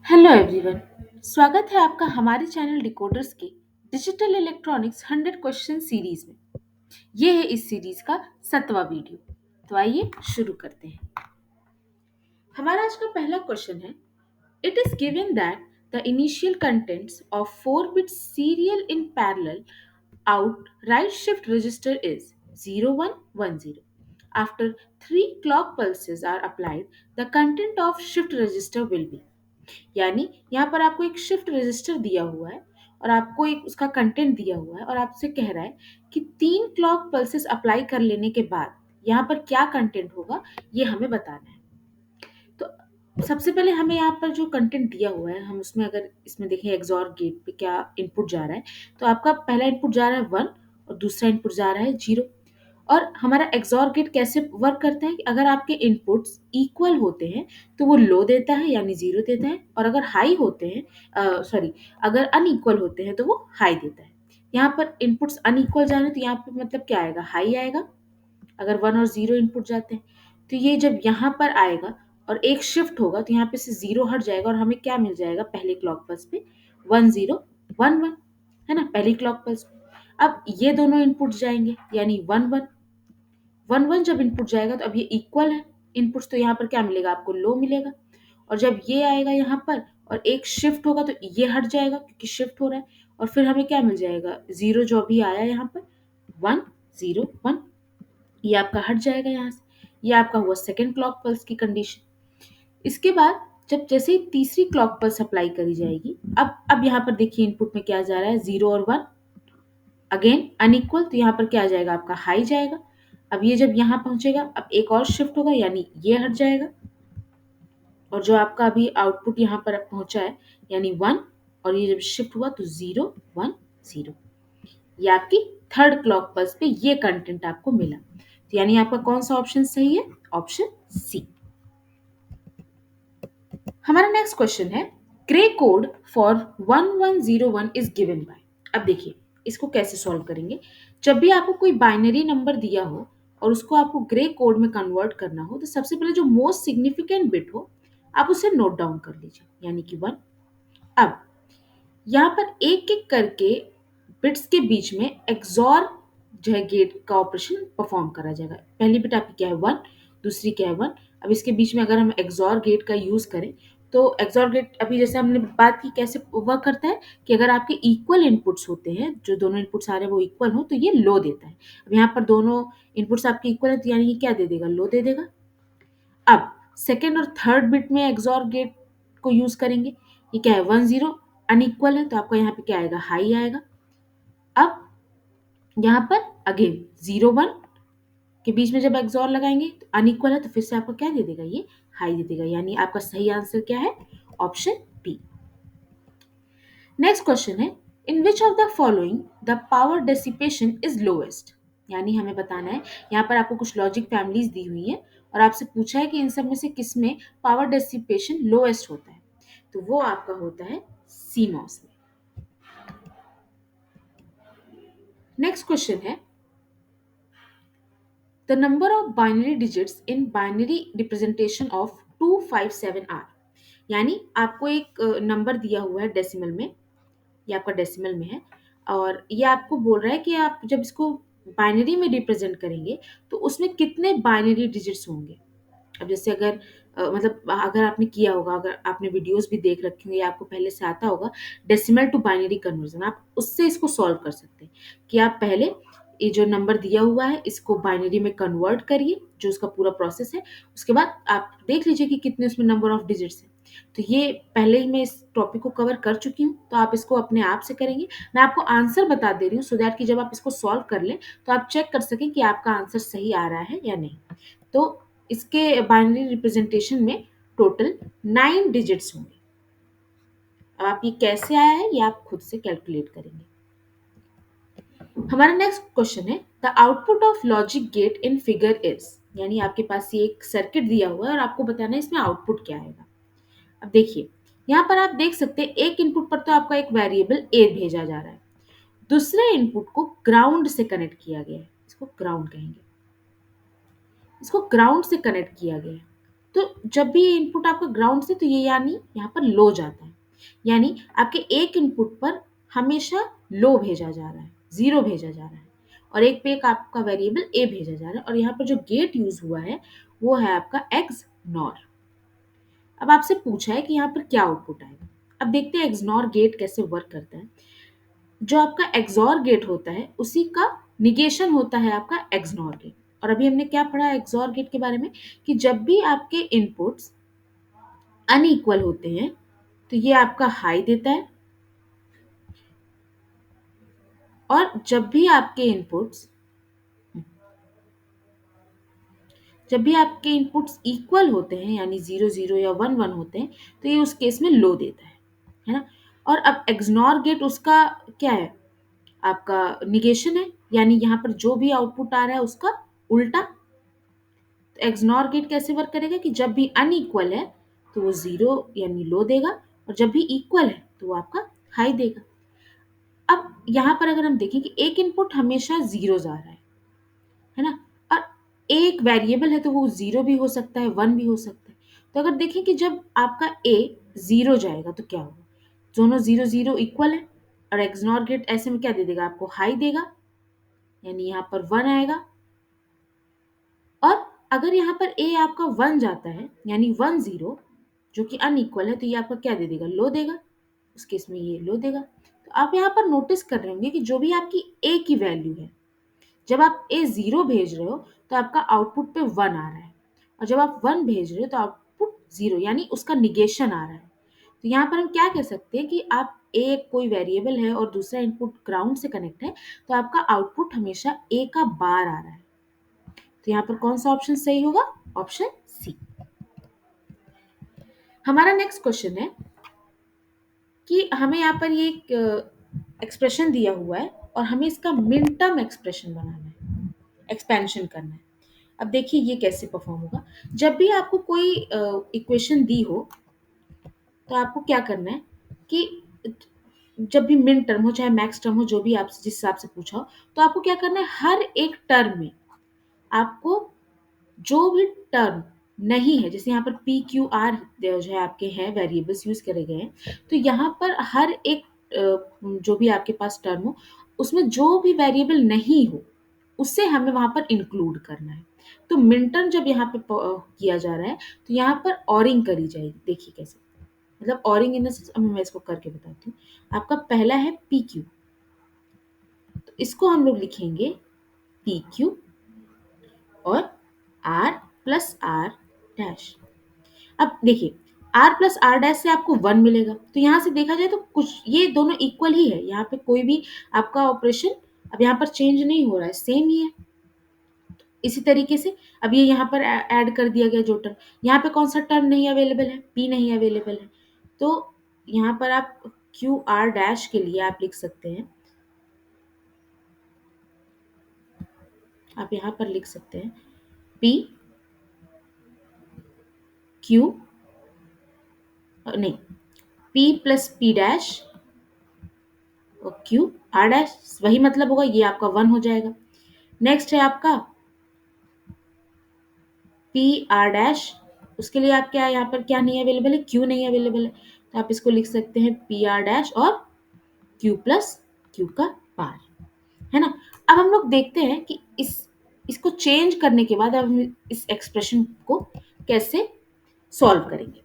Hello everyone. स्वागत है आपका हमारे चैनल डिकोडर्स के डिजिटल इलेक्ट्रॉनिक्स 100 क्वेश्चन सीरीज में। ये है इस सीरीज का 7वां वीडियो। तो आइए शुरू करते हैं। हमारा आज का पहला क्वेश्चन है, it is given that the initial contents of 4 bit serial in parallel out right shift register is 0110. After 3 clock pulses are applied, the content of shift register will be, यानी यहाँ पर आपको एक शिफ्ट रजिस्टर दिया हुआ है और आपको एक उसका कंटेंट दिया हुआ है और आपसे कह रहा है कि 3 क्लॉक पल्सेस अप्लाई कर लेने के बाद यहाँ पर क्या कंटेंट होगा, ये हमें बताना है। तो सबसे पहले हमें यहाँ पर जो कंटेंट दिया हुआ है, हम उसमें अगर इसमें देखें एक्सॉर गेट पे क्या इनपुट जा रहा है, तो आपका पहला इनपुट जा रहा है 1 और दूसरा इनपुट जा रहा है 0। और हमारा एक्सॉर गेट कैसे वर्क करता है कि अगर आपके इनपुट्स इक्वल होते हैं तो वो लो देता है यानी 0 देता है, और अगर हाई होते हैं सॉरी अगर अनइक्वल होते हैं तो वो हाई देता है। यहाँ पर इनपुट्स अनइक्वल जा रहे हैं तो यहाँ पर मतलब क्या आएगा, हाई आएगा। अगर 1 और 0 इनपुट जाते हैं तो ये जब यहाँ पर आएगा और एक शिफ्ट होगा तो यहाँ पे से 0 हट जाएगा और हमें क्या मिल जाएगा, पहले क्लॉक पल्स पे 1011 है ना, पहली क्लॉक पल्स पे। अब ये दोनों इनपुट जाएंगे यानी 11 जब इनपुट जाएगा तो अब ये इक्वल है इनपुट्स, तो यहाँ पर क्या मिलेगा, आपको लो मिलेगा। और जब ये आएगा यहाँ पर और एक शिफ्ट होगा तो ये हट जाएगा क्योंकि शिफ्ट हो रहा है, और फिर हमें क्या मिल जाएगा, 0 जो अभी आया यहाँ पर 101, ये आपका हट जाएगा यहाँ से। ये आपका हुआ सेकेंड क्लॉक पल्स की कंडीशन। इसके बाद जब जैसे ही तीसरी क्लॉक पल्स अप्लाई करी जाएगी, अब यहाँ पर देखिए इनपुट में क्या जा रहा है, 0 और 1 अगेन अनइक्वल, तो यहाँ पर क्या आ जाएगा, आपका हाई जाएगा। अब ये जब यहाँ पहुंचेगा अब एक और शिफ्ट होगा यानी ये हट जाएगा, और जो आपका अभी आउटपुट यहाँ पर पहुंचा है यानी 1, और ये जब शिफ्ट हुआ तो 010, ये आपकी थर्ड क्लॉक पल्स पे ये कंटेंट आपको मिला। तो यानी आपका कौन सा ऑप्शन सही है, ऑप्शन सी। हमारा नेक्स्ट क्वेश्चन है, grey code for 1101 is given by. अब देखिए इसको कैसे सॉल्व करेंगे। जब भी आपको कोई बाइनरी नंबर दिया हो और उसको आपको ग्रे कोड में कन्वर्ट करना हो तो सबसे पहले जो मोस्ट सिग्निफिकेंट बिट हो आप उसे नोट डाउन कर लीजिए यानी कि 1। अब यहाँ पर एक एक करके बिट्स के बीच में एक्सॉर जो है गेट का ऑपरेशन परफॉर्म करा जाएगा। पहली बिट आपकी क्या है 1, दूसरी क्या है 1। अब इसके बीच में अगर हम एक्सॉर गेट का यूज करें तो एक्सॉर गेट अभी जैसे हमने बात की कैसे वर्क करता है कि अगर आपके इक्वल इनपुट्स होते हैं, जो दोनों इनपुट्स आ रहे हैं वो इक्वल हो तो ये लो देता है। अब यहाँ पर दोनों इनपुट्स आपके इक्वल है तो यानी ये क्या दे देगा, लो दे देगा। अब सेकेंड और थर्ड बिट में एक्सॉर गेट को यूज करेंगे। ये क्या है 10 अनइक्वल है तो आपका यहाँ पे क्या आएगा, हाई आएगा। अब यहाँ पर अगेन 01 के बीच में जब एक्सॉर लगाएंगे तो अनइक्वल है तो फिर से आपको क्या दे देगा, ये हाई दे देगा। यानी आपका सही आंसर क्या है, ऑप्शन बी। नेक्स्ट क्वेश्चन है, in which of the following the power dissipation is lowest. यानी हमें बताना है, यहाँ पर आपको कुछ लॉजिक फैमिलीज दी हुई है और आपसे पूछा है कि इन सब में से किस में पावर डेसिपेशन लोएस्ट होता है, तो वो आपका होता है सीमॉस में। नेक्स्ट क्वेश्चन है, the number of binary digits in binary representation of 257 are। यानी आपको एक नंबर दिया हुआ है डेसिमल में, ये आपका डेसिमल में है और ये आपको बोल रहा है कि आप जब इसको बाइनरी में रिप्रेजेंट करेंगे तो उसमें कितने बाइनरी डिजिट्स होंगे। अब जैसे अगर मतलब अगर आपने किया होगा, अगर आपने वीडियोस भी देख रखे होंगे या आपको पहले से आता होगा डेसिमल टू बाइनरी कन्वर्जन, आप उससे इसको सॉल्व कर सकते हैं कि आप पहले ये जो नंबर दिया हुआ है इसको बाइनरी में कन्वर्ट करिए, जो उसका पूरा प्रोसेस है। उसके बाद आप देख लीजिए कि कितने उसमें नंबर ऑफ डिजिट्स हैं। तो ये पहले ही मैं इस टॉपिक को कवर कर चुकी हूँ, तो आप इसको अपने आप से करेंगे। मैं आपको आंसर बता दे रही हूँ सो दैट कि जब आप इसको सॉल्व कर लें तो आप चेक कर सकें कि आपका आंसर सही आ रहा है या नहीं। तो इसके बाइनरी रिप्रेजेंटेशन में टोटल 9 डिजिट्स होंगे। अब आप ये कैसे आया है ये आप खुद से कैलकुलेट करेंगे। हमारा नेक्स्ट क्वेश्चन है, the output of logic get in figure is. यानी आपके पास ये एक सर्किट दिया हुआ है और आपको बताना है इसमें आउटपुट क्या आएगा। अब देखिए यहाँ पर आप देख सकते हैं एक इनपुट पर तो आपका एक वेरिएबल ए भेजा जा रहा है, दूसरे इनपुट को ग्राउंड से कनेक्ट किया गया है, इसको ग्राउंड कहेंगे, इसको ग्राउंड से कनेक्ट किया गया है। तो जब भी ये इनपुट आपका ग्राउंड से, तो ये यानी यहाँ पर लो जाता है, यानी आपके एक इनपुट पर हमेशा लो भेजा जा रहा है, जीरो भेजा जा रहा है, और एक पे एक आपका वेरिएबल ए भेजा जा रहा है, और यहाँ पर जो गेट यूज हुआ है वो है आपका एक्स नॉर। अब आपसे पूछा है कि यहाँ पर क्या आउटपुट आएगा। अब देखते हैं एक्सनॉर गेट कैसे वर्क करता है। जो आपका एक्सॉर गेट होता है उसी का निगेशन होता है आपका एक्सनॉर गेट। और अभी हमने क्या पढ़ा एक्सॉर गेट के बारे में, कि जब भी आपके इनपुट्स अनइक्वल होते हैं तो ये आपका हाई देता है, और जब भी आपके इनपुट्स इक्वल होते हैं, यानी 0 0 या 1 1 होते हैं, तो ये उस केस में लो देता है ना। और अब एक्सनॉर गेट उसका क्या है, आपका निगेशन है, यानी यहाँ पर जो भी आउटपुट आ रहा है उसका उल्टा। तो एक्सनॉर गेट कैसे वर्क करेगा कि जब भी अनइक्वल है तो वो जीरो यानी लो देगा, और जब भी इक्वल है तो वो आपका हाई देगा। अब यहाँ पर अगर हम देखें कि एक इनपुट हमेशा जीरो आ रहा है ना, और एक वेरिएबल है तो वो जीरो भी हो सकता है, वन भी हो सकता है। तो अगर देखें कि जब आपका ए जीरो जाएगा तो क्या होगा, दोनों जीरो जीरो इक्वल है, और एक्सनॉर गेट ऐसे में क्या दे देगा, आपको हाई देगा, यानी यहाँ पर वन आएगा। और अगर यहाँ पर ए आपका वन जाता है, यानी 1 0, जो कि अनइक्वल है, तो ये आपका क्या दे देगा, लो देगा, उस केस में ये लो देगा। तो आप यहाँ पर नोटिस कर रहे होंगे कि जो भी आपकी ए की वैल्यू है, जब आप ए जीरो भेज रहे हो तो आपका आउटपुट पे वन आ रहा है, और जब आप वन भेज रहे हो तो आउटपुट जीरो, यानी उसका निगेशन आ रहा है। तो यहाँ पर हम क्या कह सकते हैं कि आप ए कोई वेरिएबल है और दूसरा इनपुट ग्राउंड से कनेक्ट है, तो आपका आउटपुट हमेशा ए का बार आ रहा है। तो यहाँ पर कौन सा ऑप्शन सही होगा, ऑप्शन सी। हमारा नेक्स्ट क्वेश्चन है कि हमें यहाँ पर ये एक एक्सप्रेशन दिया हुआ है, और हमें इसका मिन टर्म एक्सप्रेशन बनाना है, एक्सपेंशन करना है। अब देखिए ये कैसे परफॉर्म होगा। जब भी आपको कोई इक्वेशन दी हो, तो आपको क्या करना है कि जब भी मिन टर्म हो चाहे मैक्स टर्म हो, जो भी आप जिस हिसाब से पूछा हो, तो आपको क्या करना है, हर एक टर्म में आपको जो भी टर्म नहीं है, जैसे यहाँ पर पी क्यू आर जो है आपके हैं वेरिएबल्स यूज करे गए हैं, तो यहाँ पर हर एक जो भी आपके पास टर्म हो, उसमें जो भी वेरिएबल नहीं हो उसे हमें वहां पर इंक्लूड करना है। तो मिन टर्म जब यहाँ पे किया जा रहा है, तो यहाँ पर ऑरिंग करी जाएगी। देखिए कैसे, मतलब ऑरिंग इन द सेंस, अब मैं इसको करके बताती हूँ। आपका पहला है पी क्यू, तो इसको हम लोग लिखेंगे पी क्यू और आर प्लस आर डैश। अब देखिए आर प्लस आर डैश से आपको वन मिलेगा, तो यहाँ से देखा जाए तो कुछ ये दोनों इक्वल ही है, यहाँ पे कोई भी आपका ऑपरेशन अब यहाँ पर चेंज नहीं हो रहा है, सेम ही है। इसी तरीके से अब ये यहाँ पर ऐड कर दिया गया जो टर्म, यहाँ पे कौन सा टर्म नहीं अवेलेबल है, पी नहीं अवेलेबल है, तो यहाँ पर आप क्यू आर डैश के लिए आप लिख सकते हैं, आप यहाँ पर लिख सकते हैं पी क्यू, नहीं, पी प्लस पी डैश और क्यू आर डैश, वही मतलब होगा, ये आपका वन हो जाएगा। नेक्स्ट है आपका पी आर डैश, उसके लिए आप क्या यहाँ पर क्या नहीं अवेलेबल है, क्यू नहीं अवेलेबल है, तो आप इसको लिख सकते हैं पी आर डैश और क्यू प्लस क्यू का पार, है ना। अब हम लोग देखते हैं कि इसको चेंज करने के बाद अब हम इस एक्सप्रेशन को कैसे सॉल्व करेंगे।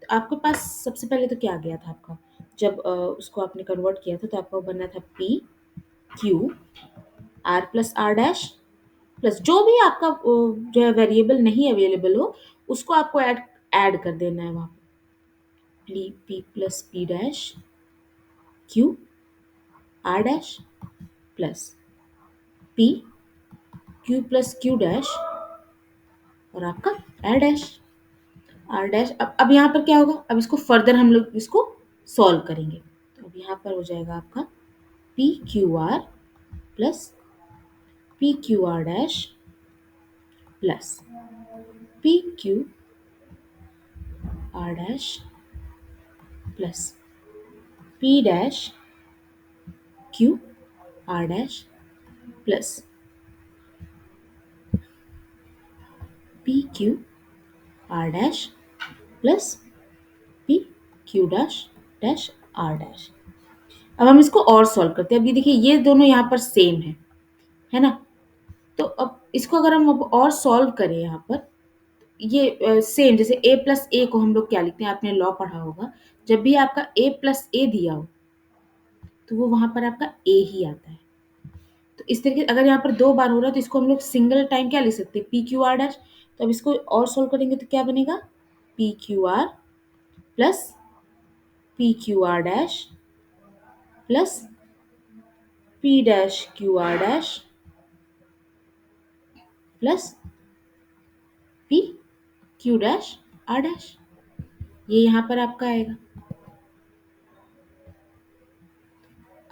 तो आपके पास सबसे पहले तो क्या आ गया था आपका, जब उसको आपने कन्वर्ट किया था, तो आपका बनना था P Q R plus R dash plus जो भी आपका जो है वेरिएबल नहीं अवेलेबल हो, उसको आपको ऐड ऐड कर देना है वहाँ पे, P P plus P dash Q R dash plus P Q plus Q dash और आपका आर डैश, आर डैश। अब यहाँ पर क्या होगा, अब इसको फर्दर हम लोग इसको सॉल्व करेंगे। तो अब यहाँ पर हो जाएगा आपका P Q R plus P Q R dash plus P Q R dash plus P dash Q R dash plus P Q R dash plus P Q dash dash R dash. अब हम इसको और solve करते हैं। अब ये देखिए ये दोनों यहाँ पर सेम है ना। तो अब इसको अगर हम अब और सॉल्व करें यहाँ पर, ये सेम जैसे a प्लस ए को हम लोग क्या लिखते हैं, आपने लॉ पढ़ा होगा, जब भी आपका a प्लस ए दिया हो तो वो वहां पर आपका a ही आता है। तो इस तरीके अगर यहाँ पर 2 बार हो रहा है तो इसको हम लोग सिंगल टाइम क्या लिख सकते हैं, पी क्यू आर डैश। तो अब इसको और सोल्व करेंगे तो क्या बनेगा, P Q R plus P Q R dash plus P dash Q R dash plus P Q dash R dash. ये यहाँ पर आपका आएगा।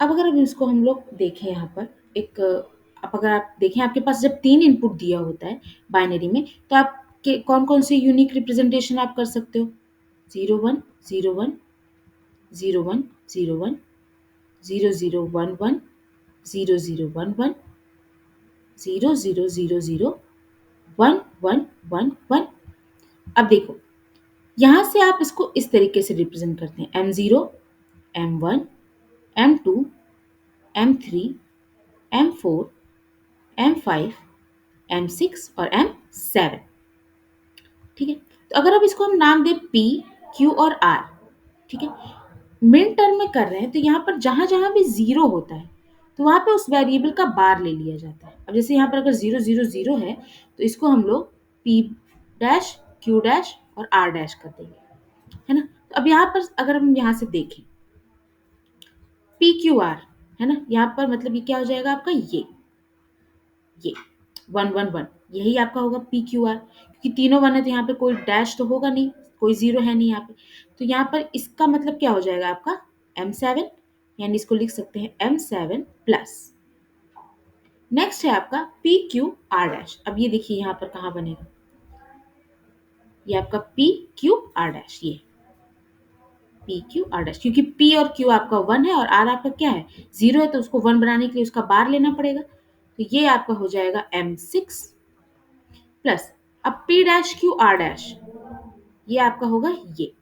अब अगर इसको हम लोग देखें यहाँ पर एक, अब अगर आप देखें आपके पास जब 3 इनपुट दिया होता है बाइनरी में, तो आप के कौन कौन से यूनिक रिप्रेजेंटेशन आप कर सकते हो, 0 1 0 1 0 1 0 1 0 0 1 1 0 0 1 1 0 0 0 0 1 1 1 1। अब देखो यहाँ से आप इसको इस तरीके से रिप्रेजेंट करते हैं, M0 M1 M2 M3 M4 M5 M6 और M7। ठीक है, तो अगर अब इसको हम नाम दें P Q और R, ठीक है, मिन टर्म में कर रहे हैं तो यहाँ पर जहां जहां भी जीरो होता है तो वहां पे उस वेरिएबल का बार ले लिया जाता है। अब जैसे यहाँ पर अगर 0 0 0 है तो इसको हम लोग P डैश Q डैश और R डैश कर देंगे, है ना। तो अब यहाँ पर अगर हम यहाँ से देखें P Q R, है ना, यहाँ पर मतलब ये क्या हो जाएगा आपका, ये 1 1 1 यही आपका होगा पी क्यू आर, क्योंकि तीनों 1 है तो यहाँ पे कोई डैश तो होगा नहीं, कोई जीरो है नहीं यहाँ पे। तो यहाँ पर इसका मतलब क्या हो जाएगा आपका M7, यानी इसको लिख सकते हैं M7 प्लस। नेक्स्ट है आपका पी क्यू आर डैश। अब ये देखिए यहाँ पर कहाँ बनेगा, ये आपका पी क्यू आर डैश, ये पी क्यू आर डैश, क्योंकि पी और क्यू आपका 1 है और आर आपका क्या है, 0 है, तो उसको 1 बनाने के लिए उसका बार लेना पड़ेगा। तो ये आपका हो जाएगा M6 प्लस, अब P dash Q R dash, ये आपका होगा ये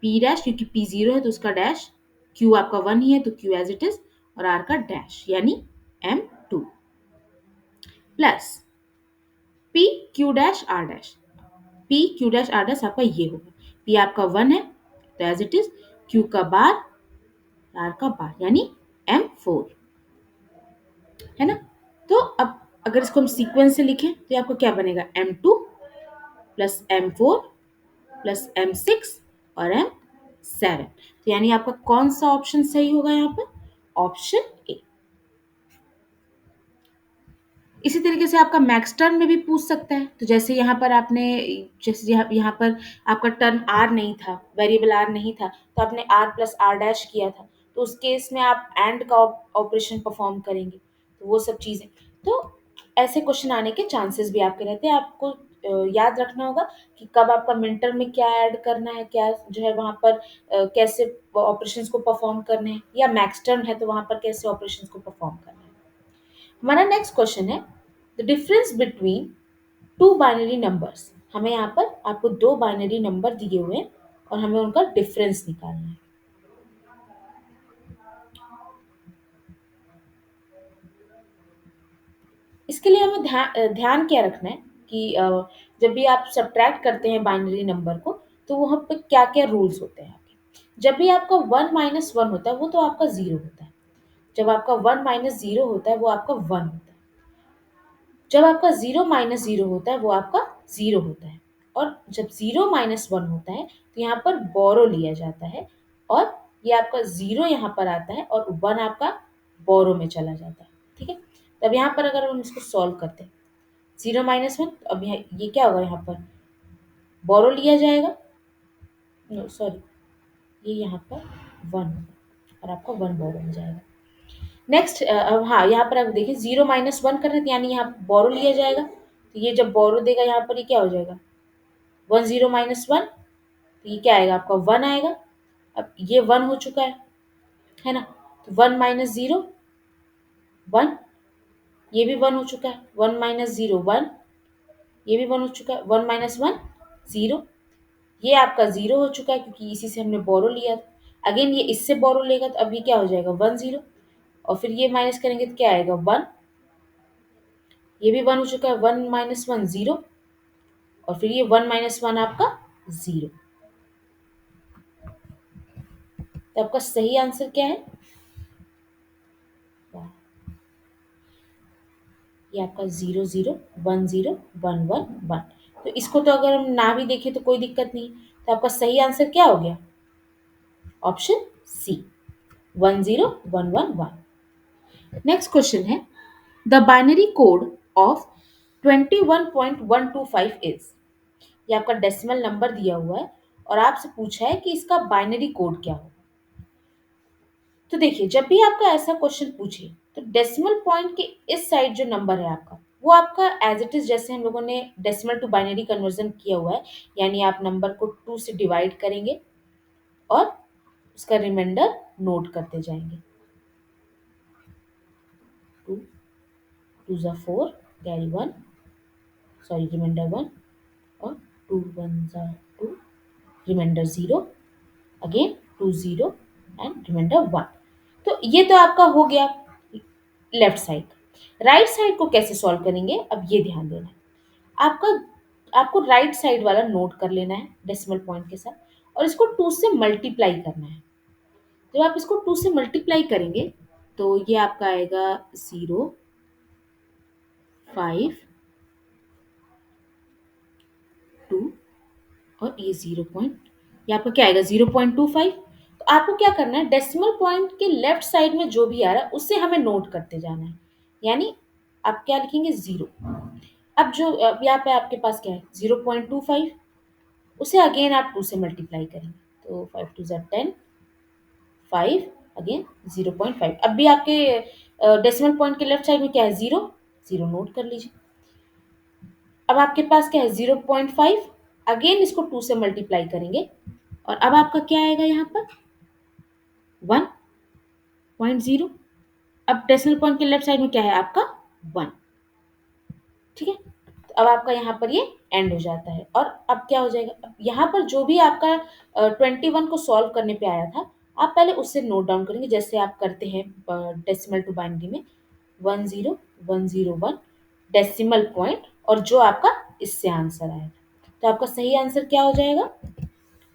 P डैश, क्योंकि P 0 है तो उसका डैश, Q आपका 1 ही है तो Q एज इट इज, और R का डैश यानी M2 plus P Q dash R dash. P Q dash R dash आपका ये होगा, P आपका 1 है तो एज इट इज, Q का बार, R का बार यानी M4, है ना। तो अब अगर इसको हम सीक्वेंस से लिखें तो ये आपको क्या बनेगा, M2 plus M4 plus M6 और M7। तो यानी आपका कौन सा ऑप्शन सही होगा यहाँ पर, ऑप्शन ए। इसी तरीके से आपका मैक्स टर्म में भी पूछ सकता है। तो जैसे यहाँ पर आपने, जैसे यहाँ पर आपका टर्म आर नहीं था, वेरिएबल आर नहीं था, तो आपने आर प्लस आर डैश किया था, तो उस केस में आप एंड का ऑपरेशन परफॉर्म करेंगे, तो वो सब चीजें। तो ऐसे क्वेश्चन आने के चांसेस भी आपके रहते हैं। आपको याद रखना होगा कि कब आपका मिनटर में क्या ऐड करना है, क्या जो है वहां पर कैसे ऑपरेशंस को परफॉर्म करने हैं, या मैक्स टर्म है तो वहां पर कैसे ऑपरेशंस को परफॉर्म करना है। हमारा नेक्स्ट क्वेश्चन है the difference between two binary numbers. हमें यहाँ पर आपको 2 बाइनरी नंबर दिए हुए हैं और हमें उनका डिफरेंस निकालना है। इसके लिए हमें ध्यान क्या रखना है कि जब भी आप सब्ट्रैक्ट करते हैं बाइनरी नंबर को, तो वहाँ पे क्या क्या रूल्स होते हैं आपके। जब भी आपका 1 माइनस 1 होता है वो तो आपका 0 होता है, जब आपका 1 माइनस 0 होता है वो आपका 1 होता है, जब आपका 0 माइनस 0 होता है वो आपका 0 होता है, और जब 0 माइनस 1 होता है तो यहाँ पर बोरो लिया जाता है, और ये आपका 0 यहाँ पर आता है और 1 आपका बोरो में चला जाता है। ठीक है, तब यहाँ पर अगर हम इसको सॉल्व करते हैं 0 माइनस 1, अब यहाँ ये क्या होगा, यहाँ पर बोरो लिया जाएगा, नो सॉरी, ये यहाँ पर 1 और आपका 1 बोरो हो जाएगा। नेक्स्ट अब हाँ, यहाँ पर आप देखिए 0 माइनस 1 कर रहे थे, यानी यहाँ बोरो लिया जाएगा, तो ये जब बोरो देगा यहाँ पर ये क्या हो जाएगा, 1 0 माइनस 1, तो ये क्या आएगा आपका 1 आएगा। अब ये 1 हो चुका है ना, तो 1 माइनस 0 1, ये भी 1 हो चुका है, 1 माइनस 0 1, ये भी 1 हो चुका है, 1 माइनस 1 0, ये आपका 0 हो चुका है क्योंकि इसी से हमने बोरो लिया था। अगेन ये इससे बोरो लेगा तो अब ये क्या हो जाएगा 1 0, और फिर ये माइनस करेंगे तो क्या आएगा 1, ये भी 1 हो चुका है, 1 माइनस 1 0, और फिर ये 1 माइनस 1 आपका 0। तो आपका सही आंसर क्या है? ये आपका 0 0 1 0 1 1 1। तो इसको तो अगर हम ना भी देखें तो कोई दिक्कत नहीं। तो आपका सही आंसर क्या हो गया? Option C, 1 0 1 1 1। नेक्स्ट क्वेश्चन है, the binary code of 21.125 is. ये आपका डेसिमल नंबर दिया हुआ है और आपसे पूछा है कि इसका बाइनरी कोड क्या हो। तो देखिए, जब भी आपका ऐसा क्वेश्चन पूछे तो डेसिमल पॉइंट के इस साइड जो नंबर है आपका, वो आपका एज इट इज, जैसे हम लोगों ने डेसिमल टू बाइनरी कन्वर्जन किया हुआ है, यानी आप नंबर को 2 से डिवाइड करेंगे और उसका रिमाइंडर नोट करते जाएंगे। 2 2 ज़ा 4, कैरी 1, सॉरी रिमाइंडर 1, और 2 1 ज़ा 2, रिमाइंडर 0, अगेन 2 0 एंड रिमाइंडर 1। तो ये तो आपका हो गया लेफ्ट साइड। राइट साइड को कैसे सॉल्व करेंगे, अब ये ध्यान देना है। आपका आपको राइट साइड वाला नोट कर लेना है डेसिमल पॉइंट के साथ, और इसको 2 से मल्टीप्लाई करना है। जब आप इसको 2 से मल्टीप्लाई करेंगे तो ये आपका आएगा 0 5 2, और ये 0 पॉइंट, ये आपका क्या आएगा 0.25। तो आपको क्या करना है, डेसिमल पॉइंट के लेफ्ट साइड में जो भी आ रहा है उससे हमें नोट करते जाना है। यानी आप क्या लिखेंगे 0। अब यहाँ पे आपके पास क्या है 0.25, उसे अगेन आप 2 से मल्टीप्लाई करेंगे तो 5 2 ज़ा 10, 5, अगेन 0.5। अब भी आपके डेसिमल पॉइंट के लेफ्ट साइड में क्या है 0, 0 नोट कर लीजिए। अब आपके पास क्या है 0.5, अगेन इसको 2 से मल्टीप्लाई करेंगे, और अब आपका क्या आएगा यहाँ पर 1.0। अब डेसिमल पॉइंट के लेफ्ट साइड में क्या है आपका 1। ठीक है, तो अब आपका यहाँ पर ये एंड हो जाता है, और अब क्या हो जाएगा, अब यहाँ पर जो भी आपका 21 को सॉल्व करने पे आया था, आप पहले उससे नोट डाउन करेंगे जैसे आप करते हैं डेसिमल टू बाइनरी में, 1 0 1 0 1 डेसिमल पॉइंट, और जो आपका इससे आंसर आएगा। तो आपका सही आंसर क्या हो जाएगा?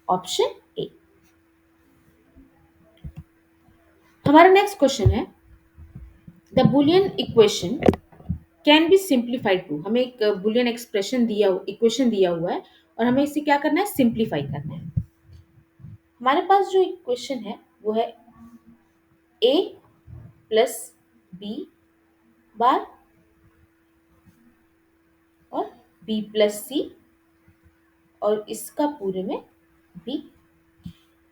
Option A. हमारा नेक्स्ट क्वेश्चन है, the Boolean equation can be simplified to. हमें एक बुलियन एक्सप्रेशन इक्वेशन दिया हुआ है और हमें इसे क्या करना है, सिंप्लीफाई करना है। हमारे पास जो इक्वेशन है वो है a प्लस बी बार और b प्लस सी, और इसका पूरे में b।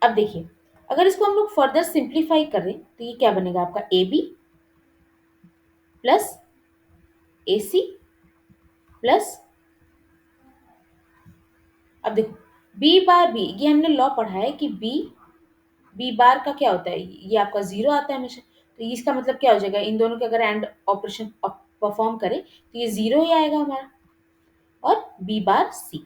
अब देखिए, अगर इसको हम लोग फर्दर सिंप्लीफाई करें तो ये क्या बनेगा आपका A B plus A C plus, अब देखो बी बार बी, ये हमने लॉ पढ़ा है कि बी बार का क्या होता है, ये आपका 0 आता है हमेशा। तो इसका मतलब क्या हो जाएगा, इन दोनों के अगर एंड ऑपरेशन परफॉर्म करें तो ये 0 ही आएगा हमारा, और बी बार सी,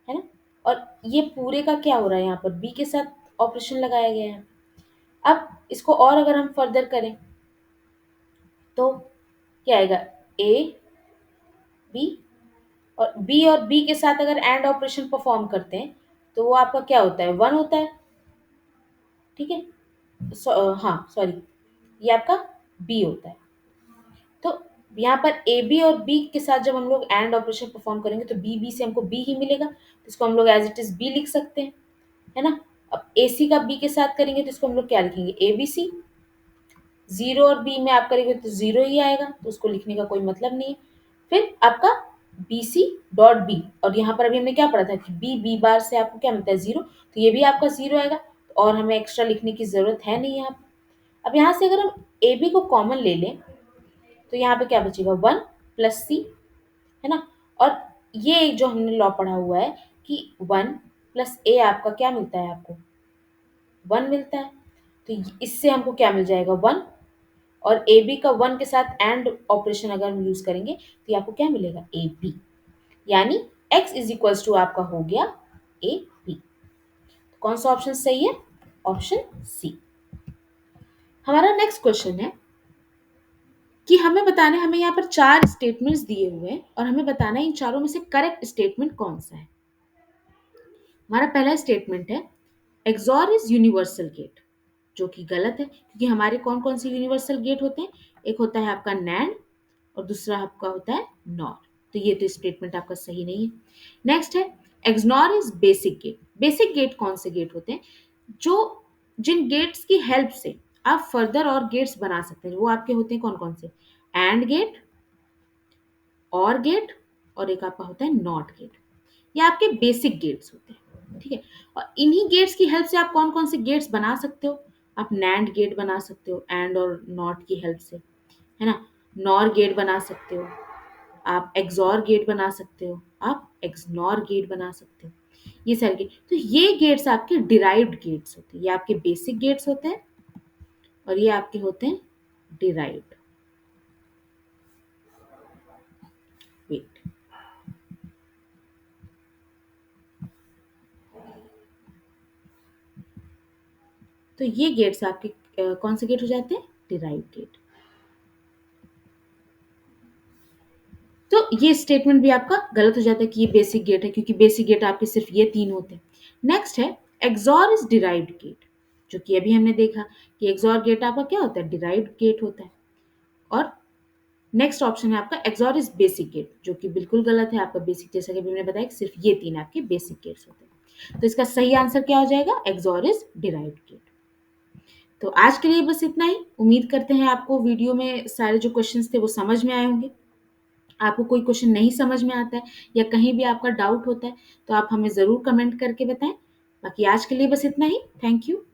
है ना। और ये पूरे का क्या हो रहा है, यहाँ पर बी के साथ ऑपरेशन लगाया गया है। अब इसको और अगर हम फर्दर करें तो क्या आएगा, ए बी, और बी के साथ अगर एंड ऑपरेशन परफॉर्म करते हैं तो वो आपका क्या होता है 1 होता है। ठीक है, हाँ सॉरी, ये आपका बी होता है। तो यहाँ पर ए बी और बी के साथ जब हम लोग एंड ऑपरेशन परफॉर्म करेंगे तो बी से हमको बी ही मिलेगा, तो इसको हम लोग एज इट इज बी लिख सकते हैं, है ना। अब ए सी का बी के साथ करेंगे तो इसको हम लोग क्या लिखेंगे, ए बी सी। 0 और बी में आप करेंगे तो 0 ही आएगा, तो उसको लिखने का कोई मतलब नहीं है। फिर आपका बी सी डॉट बी, और यहाँ पर अभी हमने क्या पढ़ा था कि बी बार से आपको क्या मिलता है 0, तो ये भी आपका 0 आएगा, और हमें एक्स्ट्रा लिखने की ज़रूरत है नहीं यहाँ पर। अब यहाँ से अगर हम ए बी को कॉमन ले लें तो यहाँ पे क्या बचेगा 1 प्लस सी, है ना। और ये जो हमने लॉ पढ़ा हुआ है कि 1 प्लस ए आपका क्या मिलता है, आपको 1 मिलता है, तो इससे हमको क्या मिल जाएगा 1, और ए बी का 1 के साथ एंड ऑपरेशन अगर हम यूज करेंगे तो ये आपको क्या मिलेगा, ए बी, यानी x इज इक्वल्स टू आपका हो गया ए बी। कौन सा ऑप्शन सही है, ऑप्शन सी। हमारा नेक्स्ट क्वेश्चन है कि हमें यहाँ पर 4 स्टेटमेंट्स दिए हुए हैं और हमें बताना है इन चारों में से करेक्ट स्टेटमेंट कौन सा है। हमारा पहला स्टेटमेंट है एक्सॉर इज यूनिवर्सल गेट, जो कि गलत है क्योंकि हमारे कौन कौन से यूनिवर्सल गेट होते हैं, एक होता है आपका नैंड और दूसरा आपका होता है नॉर, तो ये तो स्टेटमेंट आपका सही नहीं है। नेक्स्ट है XNOR is basic gate. Basic gate कौन से गेट होते हैं, जो जिन गेट्स की हेल्प से आप फर्दर और गेट्स बना सकते हैं, वो आपके होते हैं कौन कौन से, एंड गेट, और गेट, और एक आपका होता है नॉट गेट। ये आपके बेसिक गेट्स होते हैं, ठीक है। और इन्हीं गेट्स की हेल्प से आप कौन कौन से गेट्स बना सकते हो, आप नैंड गेट बना सकते हो एंड और नॉट की हेल्प से, है ना, नॉर गेट बना सकते हो, आप एक्सॉर गेट बना सकते हो, आप एक्सनॉर गेट बना सकते हो, ये सारे गेट। तो ये गेट्स आपके डिराइव्ड गेट्स होते हैं, ये आपके बेसिक गेट्स होते हैं और ये आपके होते हैं डिराइव्ड। वेट, तो ये गेट्स आपके कौन से गेट हो जाते हैं, डिराइव्ड गेट। तो ये स्टेटमेंट भी आपका गलत हो जाता है कि ये बेसिक गेट है, क्योंकि बेसिक गेट आपके सिर्फ ये 3 होते हैं। नेक्स्ट है एक्सॉर इज डिराइव्ड गेट, जो कि अभी हमने देखा कि एक्सॉर गेट आपका क्या होता है, डिराइव्ड गेट होता है। और नेक्स्ट ऑप्शन है आपका एक्सॉर इज बेसिक गेट, जो कि बिल्कुल गलत है आपका। बेसिक जैसा कि अभी मैंने बताया कि सिर्फ ये 3 आपके बेसिक गेट्स होते हैं, तो इसका सही आंसर क्या हो जाएगा, एक्सॉर इज डिराइव्ड गेट। तो आज के लिए बस इतना ही। उम्मीद करते हैं आपको वीडियो में सारे जो क्वेश्चंस थे वो समझ में आए होंगे। आपको कोई क्वेश्चन नहीं समझ में आता है या कहीं भी आपका डाउट होता है तो आप हमें ज़रूर कमेंट करके बताएं। बाकी आज के लिए बस इतना ही। Thank you.